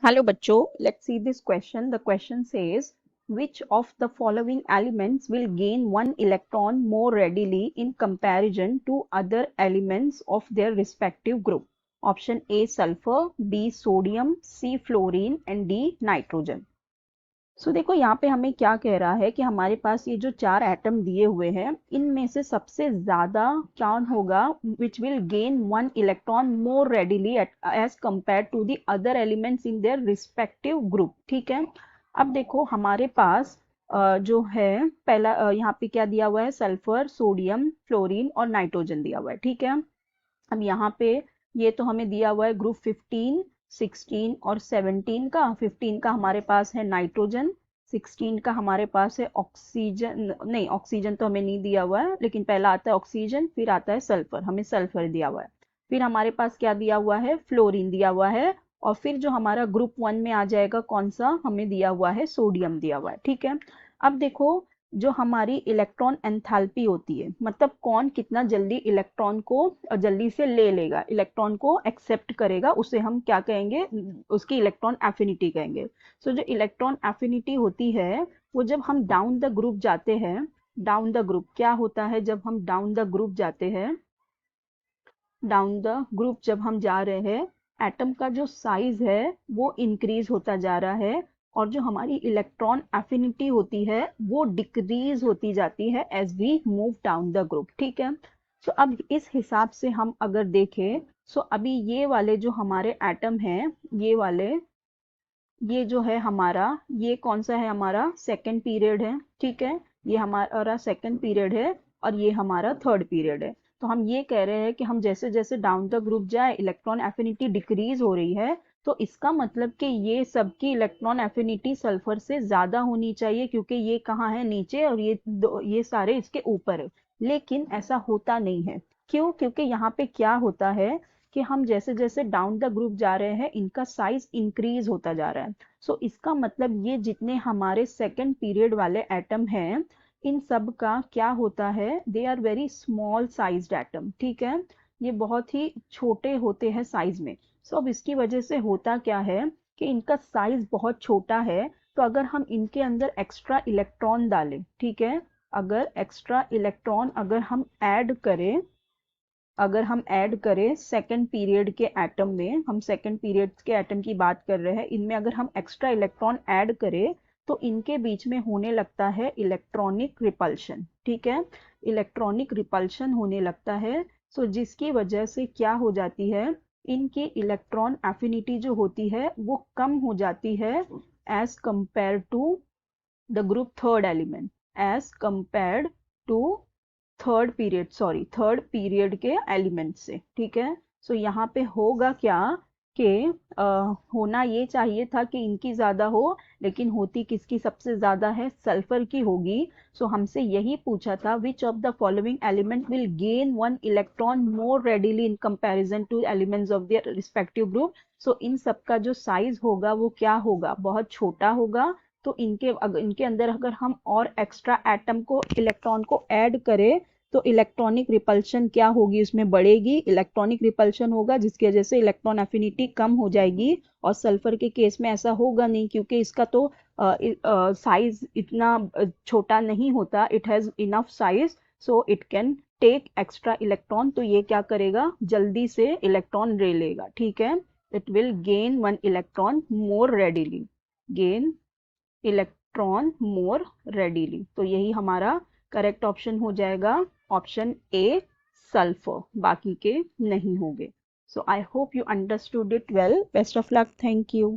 Hello bachcho, let's see this question. The question says, which of the following elements will gain one electron more readily in comparison to other elements of their respective group? Option A sulfur, B sodium, C fluorine and D nitrogen. देखो यहाँ पे हमें क्या कह रहा है कि हमारे पास ये जो चार एटम दिए हुए हैं इनमें से सबसे ज्यादा कौन होगा which will gain one electron more readily as compare to the other elements in their respective group. ठीक है, अब देखो हमारे पास जो है पहला यहाँ पे क्या दिया हुआ है, सल्फर, सोडियम, फ्लोरीन और नाइट्रोजन दिया हुआ है। ठीक है, अब यहाँ पे ये तो हमें दिया हुआ है ग्रुप 15, 16 और 17 का। 15 का हमारे पास है नाइट्रोजन, 16 का हमारे पास है ऑक्सीजन, नहीं ऑक्सीजन तो हमें नहीं दिया हुआ है, लेकिन पहला आता है ऑक्सीजन फिर आता है सल्फर, हमें सल्फर दिया हुआ है। फिर हमारे पास क्या दिया हुआ है, फ्लोरीन दिया हुआ है। और फिर जो हमारा ग्रुप 1 में आ जाएगा कौन सा, हमें दिया हुआ है सोडियम दिया हुआ है। ठीक है, अब देखो जो हमारी इलेक्ट्रॉन एंथैल्पी होती है, मतलब कौन कितना जल्दी इलेक्ट्रॉन को जल्दी से ले लेगा, इलेक्ट्रॉन को एक्सेप्ट करेगा, उसे हम क्या कहेंगे, उसकी इलेक्ट्रॉन एफिनिटी कहेंगे। जो इलेक्ट्रॉन एफिनिटी होती है वो जब हम डाउन द ग्रुप जाते हैं, डाउन द ग्रुप क्या होता है, जब हम डाउन द ग्रुप जाते हैं, डाउन द ग्रुप जब हम जा रहे हैं, एटम का जो साइज है वो इंक्रीज होता जा रहा है और जो हमारी इलेक्ट्रॉन एफिनिटी होती है वो डिक्रीज होती जाती है as we move down the group. ठीक है, अब इस हिसाब से हम अगर देखें, अभी ये वाले जो हमारे एटम हैं, ये वाले, ये जो है हमारा, ये कौन सा है, हमारा सेकंड पीरियड है। ठीक है, ये हमारा सेकंड पीरियड है और ये हमारा थर्ड पीरियड है। तो हम ये कह रहे हैं कि हम जैसे जैसे डाउन द ग्रुप जाए इलेक्ट्रॉन एफिनिटी डिक्रीज हो रही है, तो इसका मतलब कि ये सबकी इलेक्ट्रॉन एफिनिटी सल्फर से ज्यादा होनी चाहिए, क्योंकि ये कहाँ है, नीचे, और ये सारे इसके ऊपर है। लेकिन ऐसा होता नहीं है। क्यों? क्योंकि यहाँ पे क्या होता है कि हम जैसे जैसे डाउन द ग्रुप जा रहे हैं इनका साइज इंक्रीज होता जा रहा है। इसका मतलब ये जितने हमारे सेकंड पीरियड वाले एटम हैं इन सब का क्या होता है, they are very small sized atom. ठीक है, ये बहुत ही छोटे होते हैं साइज में। अब इसकी वजह से होता क्या है कि इनका साइज बहुत छोटा है, तो अगर हम इनके अंदर एक्स्ट्रा इलेक्ट्रॉन डालें, ठीक है, अगर एक्स्ट्रा इलेक्ट्रॉन अगर हम ऐड करें, अगर हम ऐड करें सेकंड पीरियड के एटम में, हम सेकंड पीरियड के एटम की बात कर रहे हैं, इनमें अगर हम एक्स्ट्रा इलेक्ट्रॉन ऐड करें तो इनके बीच में होने लगता है इलेक्ट्रॉनिक रिपल्शन। ठीक है, इलेक्ट्रॉनिक रिपल्शन होने लगता है। जिसकी वजह से क्या हो जाती है, इनकी इलेक्ट्रॉन एफिनिटी जो होती है वो कम हो जाती है as compare to the group third element, as compared to third period के एलिमेंट से। ठीक है, यहाँ पे होगा क्या कि होना ये चाहिए था कि इनकी ज्यादा हो, लेकिन होती किसकी सबसे ज्यादा है, सल्फर की होगी। हमसे यही पूछा था which of the following element will gain one electron more readily in comparison to elements of their respective group. इन सब का जो साइज होगा वो क्या होगा, बहुत छोटा होगा। इनके अंदर अगर हम और एक्स्ट्रा एटम को, इलेक्ट्रॉन को ऐड करें तो इलेक्ट्रॉनिक रिपल्शन क्या होगी, उसमें बढ़ेगी, इलेक्ट्रॉनिक रिपल्शन होगा जिसकी वजह से इलेक्ट्रॉन एफिनिटी कम हो जाएगी। और सल्फर के केस में ऐसा होगा नहीं, क्योंकि इसका तो साइज इतना छोटा नहीं होता, it has enough size so it can take extra electron. तो ये क्या करेगा, जल्दी से इलेक्ट्रॉन ले लेगा। ठीक है, it will gain one electron more readily, gain electron more readily. तो यही हमारा करेक्ट ऑप्शन हो जाएगा, ऑप्शन ए सल्फर, बाकी के नहीं होंगे। I hope you understood it well. Best of luck, thank you.